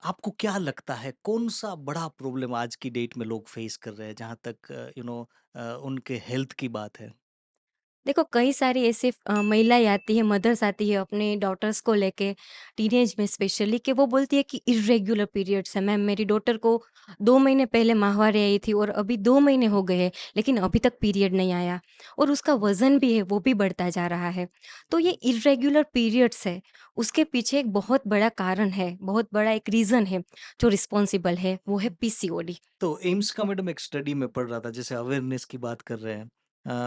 आपको क्या लगता है कौन-सा बड़ा प्रॉब्लम आज की डेट में लोग फेस कर रहे हैं जहाँ तक उनके हेल्थ की बात है? देखो, कई सारी ऐसी महिलाएँ आती हैं, मदर्स आती है अपने डॉटर्स को लेके टीनेज में स्पेशली कि वो बोलती है कि इर्रेगुलर पीरियड्स है। मैम, मेरी डॉटर को 2 महीने पहले माहवारी आई थी और अभी 2 महीने हो गए हैं, लेकिन अभी तक पीरियड नहीं आया और उसका वज़न भी है, वो भी बढ़ता जा रहा है। तो ये इर्रेगुलर पीरियड्स है, उसके पीछे एक बहुत बड़ा कारण है, बहुत बड़ा एक रीज़न है जो रिस्पॉन्सिबल है, वो है पीसीओडी। तो एम्स का मैडम एक स्टडी में पढ़ रहा था जैसे अवेयरनेस की बात कर रहे हैं।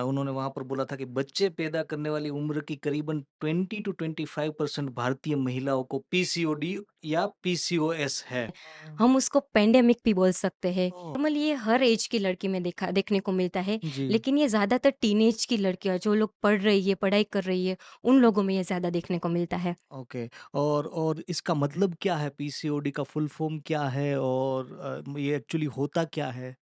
उन्होंने वहाँ पर बोला था कि बच्चे पैदा करने वाली उम्र की करीबन 20 टू 25% भारतीय महिलाओं को पीसीओडी या पीसीओएस है। हम उसको पेंडेमिक भी बोल सकते हैं। ओह! नॉर्मली ये हर ऐज की लड़की में देखने को मिलता है, जी, लेकिन ये ज़्यादातर टीनेज की लड़कियाँ जो लोग पढ़ रही है, पढ़ाई कर रही है, उन लोगों में ये ज़्यादा देखने को मिलता है। ओके। और इसका मतलब क्या है? पीसीओडी का फुल फॉर्म क्या है और ये एक्चुअली होता क्या है?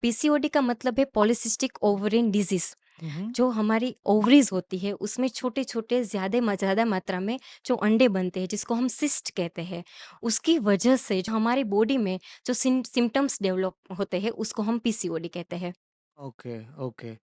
पीसीओडी का मतलब है पॉलीसिस्टिक ओवेरियन डिजीज़। हुँ, हुँ। जो हमारी ओवरीज़ होती है, उसमें छोटे-छोटे ज़्यादा मात्रा में जो अंडे बनते हैं, जिसको हम सिस्ट कहते हैं, उसकी वजह से जो हमारी बॉडी में जो सिम्पटम्स डेवलप होते हैं, उसको हम पीसीओडी कहते हैं। Okay, okay.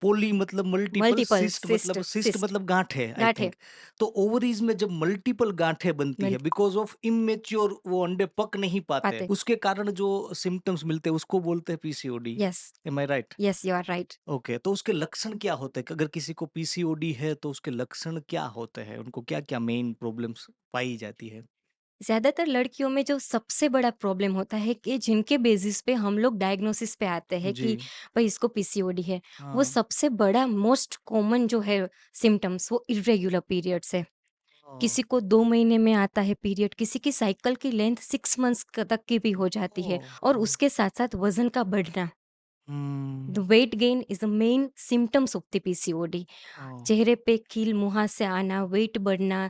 पॉली मतलब मल्टीपल, मल्टीपल सिस्ट सिस्ट मतलब गाँठें आई गाँठें थिंक। तो ओवरीज़ में जब मल्टीपल गाँठें बनती है मिल्क बिकॉज़ ऑफ इमैच्योर वो अंडे पक नहीं पाते, पाते। उसके कारण जो सिम्पटम्स मिलते हैं उसको बोलते हैं PCOD. Yes, am I right? Yes, you are right. Okay, तो उसके लक्षण क्या होते हैं? अगर किसी को पीसीओडी है तो उसके लक्षण क्या होते हैं? उनको क्या-क्या मेन प्रॉब्लम्स पाई जाती है? ज़्यादातर लड़कियों में जो सबसे बड़ा प्रॉब्लम होता है कि जिनके बेसिस पे हम लोग डायग्नोसिस पे आते हैं जी। कि भाई इसको पीसीओडी है, वो हाँ। सबसे बड़ा मोस्ट कॉमन जो है सिम्पटम्स वो इर्रेगुलर पीरियड्स है। ओह! किसी को 2 महीने में आता है पीरियड, किसी की साइकिल की लेंथ 6 मंथ्स तक की भी हो जाती है ओह! और ओह! उसके साथ-साथ वज़न का बढ़ना। The hmm. Weight gain is the main symptoms of the PCOD. Oh! चेहरे पे खील मुहासे आना, वेट बढ़ना,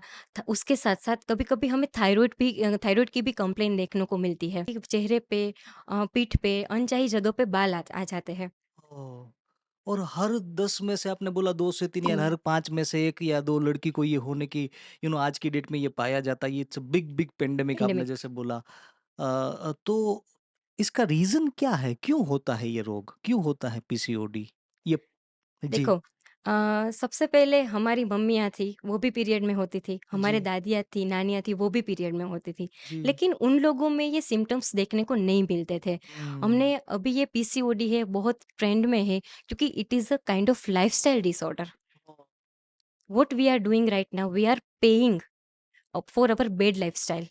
उसके साथ-साथ कभी-कभी हमें थायरॉइड की भी कंप्लेंट देखने को मिलती है। चेहरे पे पीठ पे, अनचाही जगह पे बाल आ जाते हैं। ओह! और हर 10 में से आपने बोला 2 से 3 या 3 हर 5 में से 1 या 2 लड़की को ये होने की आज की डेट में ये पाया जाता है। ये it's a big big pandemic आपने पैंडेमिक। जैसे बोला। तो इसका रीज़न क्या है? क्यों होता है ये रोग? क्यों होता है पीसीओडी? ये जी, देखो, सबसे पहले हमारी मम्मियाँ थी, वो भी पीरियड में होती थी। हमारे जी, दादियाँ थी, नानियाँ थी, वो भी पीरियड में होती थी। जी। लेकिन उन लोगों में ये सिम्पटम्स देखने को नहीं मिलते थे। हुँ। हमने अभी ये पीसीओडी है, बहुत ट्रेंड में है क्योंकि it is a kind of lifestyle disorder. What we are doing right now, we are paying for our bad lifestyle.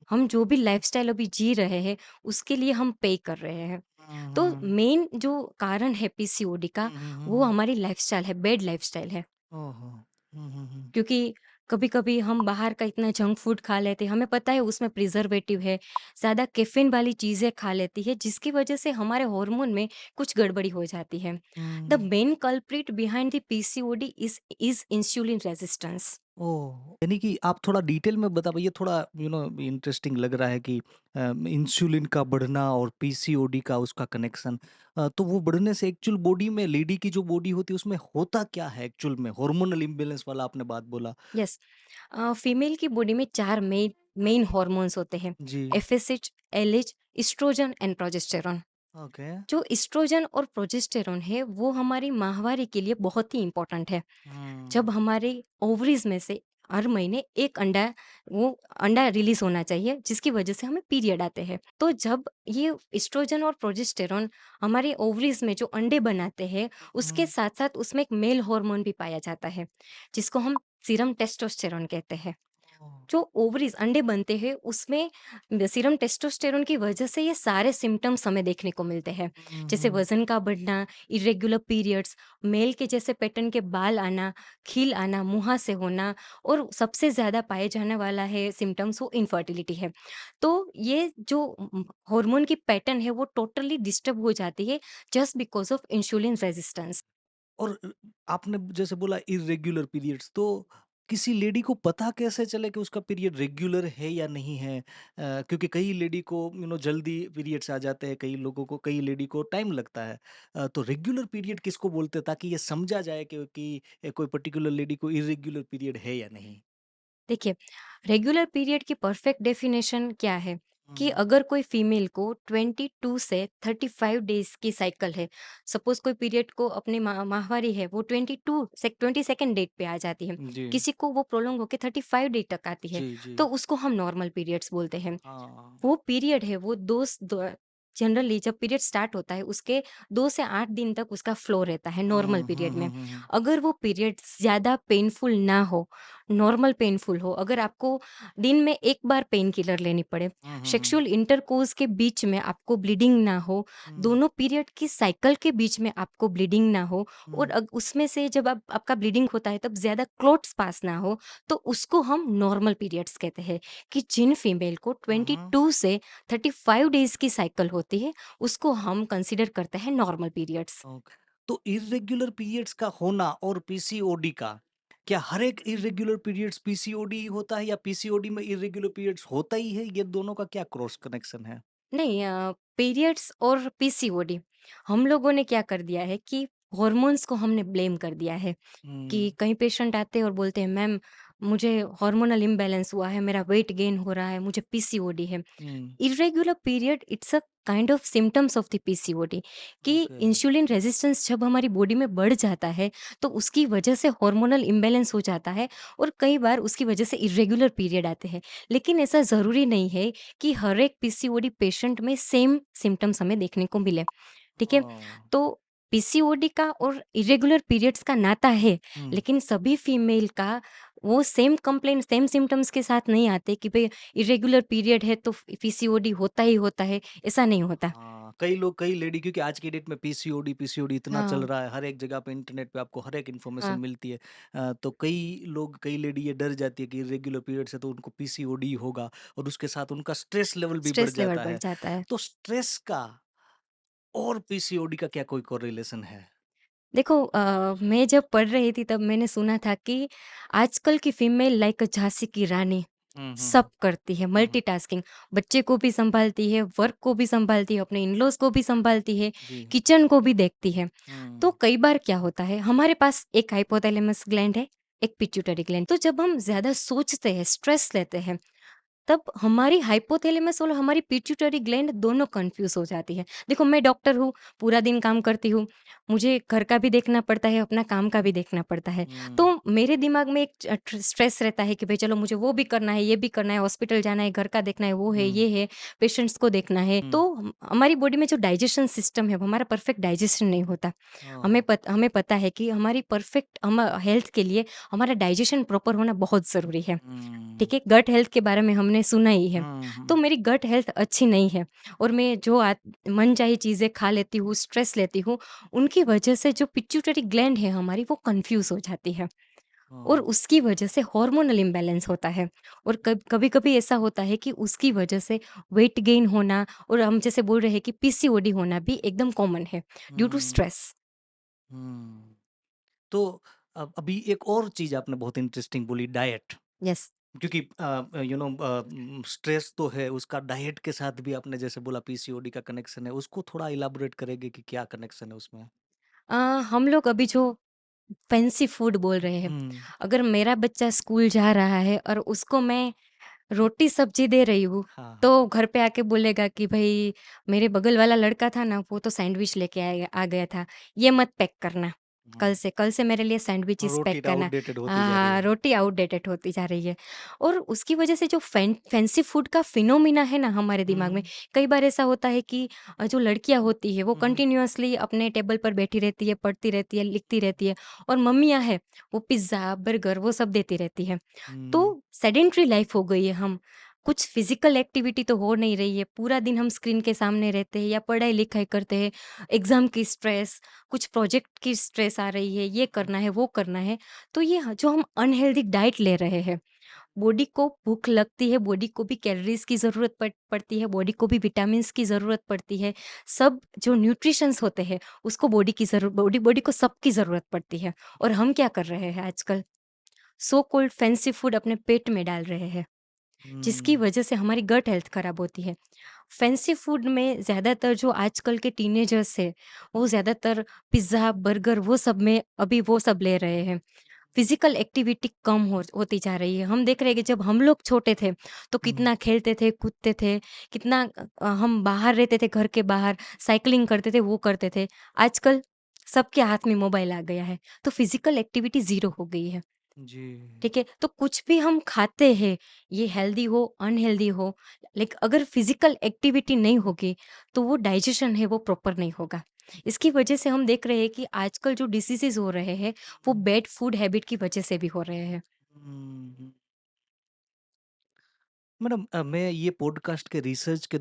हम जो भी लाइफ़स्टाइल अभी जी रहे हैं, उसके लिए हम पे कर रहे हैं। हुँ, तो हुँ। मेन जो कारण है पीसीओडी का, हुँ, हुँ, हुँ, वो हुँ। हमारी लाइफ़स्टाइल है, बैड लाइफ़स्टाइल है। ओहो! हुँ, हुँ, हुँ। क्योंकि कभी-कभी हम बाहर का इतना जंक फूड खा लेते हैं, हमें पता है उसमें प्रिज़र्वेटिव है, ज़्यादा कैफ़ीन वाली चीज़ें खा लेती है, जिसकी वजह से हमारे हार्मोन में कुछ गड़बड़ी हो जाती है। The hmm. Main culprit behind the PCOD is insulin resistance. Oh! यानी कि आप थोड़ा डिटेल में बता पाइए थोड़ा इंटरेस्टिंग लग रहा है कि इंसुलिन का बढ़ना और पीसीओडी का उसका कनेक्शन। तो वो बढ़ने से एक्चुअल बॉडी में लेडी की जो बॉडी होती है उसमें होता क्या है एक्चुअल में? हार्मोनल इम्बैलेंस वाला आपने बात बोला। यस, फीमेल की बॉडी में 4 मेन हार्मोन्स होते हैं, जी। FSH, LH, estrogen and progesterone. Okay. जो एस्ट्रोजन और प्रोजेस्टेरॉन है, वो हमारी माहवारी के लिए बहुत ही इम्पोर्टेंट है। जब हुँ। हमारे ओवरीज में से हर महीने एक अंडा रिलीज होना चाहिए, जिसकी वजह से हमें पीरियड आते हैं। तो जब ये एस्ट्रोजन और प्रोजेस्टेरॉन हमारे ओवरीज में जो अंडे बनाते हैं, उसके हुँ। साथ साथ उसमें एक मेल हार्मोन भी पाया जाता है, जिसको हम सीरम टेस्टोस्टेरॉन कहते हैं। ओह! जो ओवरीज अंडे बनते हैं, उसमें सीरम टेस्टोस्टेरोन की वजह से ये सारे सिम्टम्स हमें देखने को मिलते हैं, हुँ, जैसे हुँ। वजन का बढ़ना, इरेगुलर पीरियड्स, मेल के जैसे पैटर्न के बाल आना, खील आना, मुहासे होना, और सबसे ज़्यादा पाए जाने वाला है सिम्टम्स, वो इनफर्टिलिटी है। तो ये जो हार्मोन की पैटर्न है, वो टोटली डिस्टर्ब हो जाती है just because of insulin resistance. और आपने जैसे बोला इर्रेगुलर पीरियड्स तो किसी लेडी को पता कैसे चले कि उसका पीरियड रेगुलर है या नहीं है? क्योंकि कई लेडी को जल्दी पीरियड्स आ जाते हैं, कई लोगों को कई लेडी को टाइम लगता है। तो रेगुलर पीरियड किसको बोलते हैं ताकि ये समझा जाए कि कोई पर्टिकुलर लेडी को इर्रेगुलर पीरियड है या नहीं? देखिए, रेगुलर पीरियड की परफेक्ट डेफिनेशन क्या है कि हुँ, अगर कोई फीमेल को 22 से 35 डेज़ की साइकिल है, सपोज़ कोई पीरियड को अपनी माहवारी है, वो 22 से 22nd डेट पे आ जाती है, जी। किसी को वो प्रोलॉन्ग होके 35 डे तक आती है, जी, जी। तो उसको हम नॉर्मल पीरियड्स बोलते हैं। हाँ। वो पीरियड है वो 2 स द जनरली जब पीरियड स्टार्ट होता है उसके 2 से 8 दिन तक उसका फ्लो रहता है नॉर्मल हुँ, हुँ, पीरियड में। हुँ, हुँ, हुँ। अगर वो पीरियड ज़्यादा पेनफुल ना हो, नॉर्मल पेनफुल हो, अगर आपको दिन में 1 बार पेन किलर लेनी पड़े, हुँ, हुँ, हुँ। सेक्सुअल इंटरकोर्स के बीच में आपको ब्लीडिंग ना हो, हुँ, दोनों पीरियड की साइकिल के बीच में आपको ब्लीडिंग ना हो और हुँ। उसमें से जब आपका ब्लीडिंग होता है तब ज़्यादा क्लॉट्स पास ना हो, तो उसको हम नॉर्मल पीरियड्स कहते हैं। कि जिन फीमेल को हुँ, हुँ। 22 से 35 डेज़ की साइकिल होती है, उसको हम कंसीडर करते हैं नॉर्मल पीरियड्स। ओके। तो इर्रेगुलर पीरियड्स का होना और पीसीओडी का, क्या हर एक इर्रेगुलर पीरियड्स पीसीओडी होता है या पीसीओडी में इर्रेगुलर पीरियड्स होता ही है? ये दोनों का क्या क्रॉस कनेक्शन है? नहीं पीरियड्स और पीसीओडी हम लोगों ने क्या कर दिया है कि हॉर्मोन्स को हमने ब्लेम कर दिया है कि हुँ, कई पेशेंट आते हैं और बोलते हैं मैम मुझे हार्मोनल इम्बैलेंस हुआ है, मेरा वेट गेन हो रहा है, मुझे पीसीओडी है। Hmm. Irregular period it's a kind of symptoms of the PCOD कि ओके। इंसुलिन रेजिस्टेंस जब हमारी बॉडी में बढ़ जाता है तो उसकी वजह से हार्मोनल इम्बैलेंस हो जाता है और कई बार उसकी वजह से इर्रेगुलर पीरियड आते हैं। लेकिन ऐसा ज़रूरी नहीं है कि हर एक पीसीओडी पेशेंट में सेम सिम्पटम्स हमें देखने को मिले। ठीक है? ओह! तो पीसीओडी का और इर्रेगुलर पीरियड्स का नाता है, हुँ। लेकिन सभी फीमेल का वो सेम कंप्लेंट, सेम सिम्पटम्स के साथ नहीं आते कि भई इर्रेगुलर पीरियड है तो पीसीओडी होता ही होता है, ऐसा नहीं होता। हाँ, कई लोग कई लेडी क्योंकि आज की डेट में पीसीओडी पीसीओडी इतना चल हाँ, रहा है, हर एक जगह पे इंटरनेट पे आपको हर एक इन्फॉर्मेशन हाँ, मिलती है। तो कई लोग कई लेडी ये डर जाती है कि इर्रेगुलर पीरियड्स है तो उनको पीसीओडी होगा और उसके साथ उनका स्ट्रेस लेवल भी बढ़ स्ट्रेस लेवल जाता बढ़ है। जाता है। तो स्ट्रेस का और पीसीओडी का क्या कोई कोरिलेशन है? देखो मैं जब पढ़ रही थी तब मैंने सुना था कि आजकल की फीमेल लाइक झांसी की रानी हुँ, हुँ, सब करती है, हुँ, हुँ। मल्टीटास्किंग। बच्चे को भी सँभालती है, वर्क को भी सँभालती है, अपने इन-लॉज़ को भी सँभालती है, जी। किचन को भी देखती है। तो हुँ, कई बार क्या होता है, हमारे पास एक हाइपोथैलेमस ग्लैंड है, एक पिट्यूटरी ग्लैंड। तो जब हम ज़्यादा सोचते हैं, स्ट्रेस लेते हैं, तब हमारी हाइपोथैलेमस और हमारी पिट्यूटरी ग्लैंड दोनों कन्फ्यूज़ हो जाती है। देखो मैं डॉक्टर हूँ, पूरा दिन काम करती हूँ, मुझे घर का भी देखना पड़ता है, अपना काम का भी देखना पड़ता है। हुँ, तो मेरे दिमाग में एक स्ट्रेस रहता है कि भई चलो मुझे वो भी करना है, ये भी करना है, हॉस्पिटल जाना है, घर का देखना है, वो है, हुँ, ये है, पेशेंट्स को देखना है। हुँ। तो हमारी बॉडी में जो डाइजेशन सिस्टम है, वो हमारा परफेक्ट डाइजेशन नहीं होता। ओह! हमें पता है कि हमारी परफेक्ट हम हेल्थ के लिए हमारा डाइजेशन प्रॉपर होना बहुत ज़रूरी है। हुँ, ठीक है? गट हेल्थ के बारे में हमने सुना ही है। हुँ, तो हुँ, मेरी गट हेल्थ अच्छी नहीं है और मैं जो मनचाही चीज़ें खा लेती हूँ, स्ट्रेस लेती हूँ, उनकी वजह से जो पिट्यूटरी ग्लैंड है हमारी वो कन्फ्यूज़ हो जाती है और ओह! उसकी वजह से हार्मोनल इम्बैलेंस होता है और कभी-कभी ऐसा होता है कि उसकी वजह से वेट गेन होना और हम जैसे बोल रहे हैं कि पीसीओडी होना भी एकदम कॉमन है ड्यू टू हुँ, स्ट्रेस। हुँ। तो अब अभी एक और चीज़ आपने बहुत इंटरेस्टिंग बोली डाइट यस। क्योंकि स्ट्रेस तो है उसका डाइट के साथ भी आपने जैसे बोला पीसीओडी का कनेक्शन है उसको थोड़ा इलाबोरेट करेंगे कि क्या कनेक्शन है उसमें? अ, हम लोग अभी जो फैंसी फूड बोल रहे हैं, हुँ, अगर मेरा बच्चा स्कूल जा रहा है और उसको मैं रोटी सब्जी दे रही हूँ, हाँ, हाँ। तो घर पे आके बोलेगा कि भई मेरे बगल वाला लड़का था ना, वो तो सैंडविच लेके आ गया था, ये मत पैक करना। हुँ, कल से मेरे लिए सैंडविचेस पैक रोटी करना। आउटडेटेड होती हाँ, जा रही हाँ, है। रोटी आउटडेटेड होती जा रही है और उसकी वजह से जो फैंसी फूड का फिनोमिना है ना हमारे दिमाग में, हुँ, कई बार ऐसा होता है कि जो लड़कियाँ होती है, वो हुँ, हुँ, कंटीन्यूअसली अपने टेबल पर बैठी रहती है, पढ़ती रहती है, लिखती रहती है और मम्मियाँ हैं, वो पिज़्ज़ा, बर्गर वो सब देती रहती हैं। हुँ, तो सेडेंटरी लाइफ हो गई है हम कुछ फिजिकल एक्टिविटी तो हो नहीं रही है पूरा दिन हम स्क्रीन के सामने रहते हैं या पढ़ाई लिखाई करते हैं एग्जाम की स्ट्रेस कुछ प्रोजेक्ट की स्ट्रेस आ रही है ये हुँ, करना है वो करना है तो ये जो हम अनहेल्दी डाइट ले रहे हैं बॉडी को भूख लगती है बॉडी को भी कैलोरीज की ज़रूरत पड़ती है बॉडी को भी विटामिन्स की ज़रूरत पड़ती है सब जो न्यूट्रिशंस होते हैं उसको बॉडी की ज़रूरत बॉडी बॉडी को सबकी ज़रूरत पड़ती है और हम क्या कर रहे हैं आजकल सो कॉल्ड फैंसी फूड अपने पेट में डाल रहे हैं जिसकी हुँ, वजह से हमारी गट हेल्थ खराब होती है। फैंसी फूड में ज़्यादातर जो आजकल के टीनेजर्स हैं, वो ज़्यादातर पिज़्ज़ा, बर्गर वो सब में अभी वो सब ले रहे हैं। फिज़िकल एक्टिविटी कम होती जा रही है। हम देख रहे हैं कि जब हम लोग छोटे थे, तो हुँ, कितना खेलते थे, कूदते थे, कितना हम बाहर रहते थे, घर के बाहर साइक्लिंग करते थे, वो करते थे। आजकल सबके हाथ में मोबाइल आ गया है, तो फिज़िकल एक्टिविटी ज़ीरो हो गई है। जी। ठीक है? तो कुछ भी हम खाते हैं, ये हेल्दी हो, अनहेल्दी हो, लाइक अगर फिज़िकल एक्टिविटी नहीं होगी, तो वो डाइजेशन है वो प्रॉपर नहीं होगा। इसकी वजह से हम देख रहे हैं कि आजकल जो डिसीज़ेज़ हो रहे हैं, वो बैड फूड हैबिट की वजह से भी हो रहे हैं। हुँ, हुँ। मैडम मैं ये पॉडकास्ट के रिसर्च के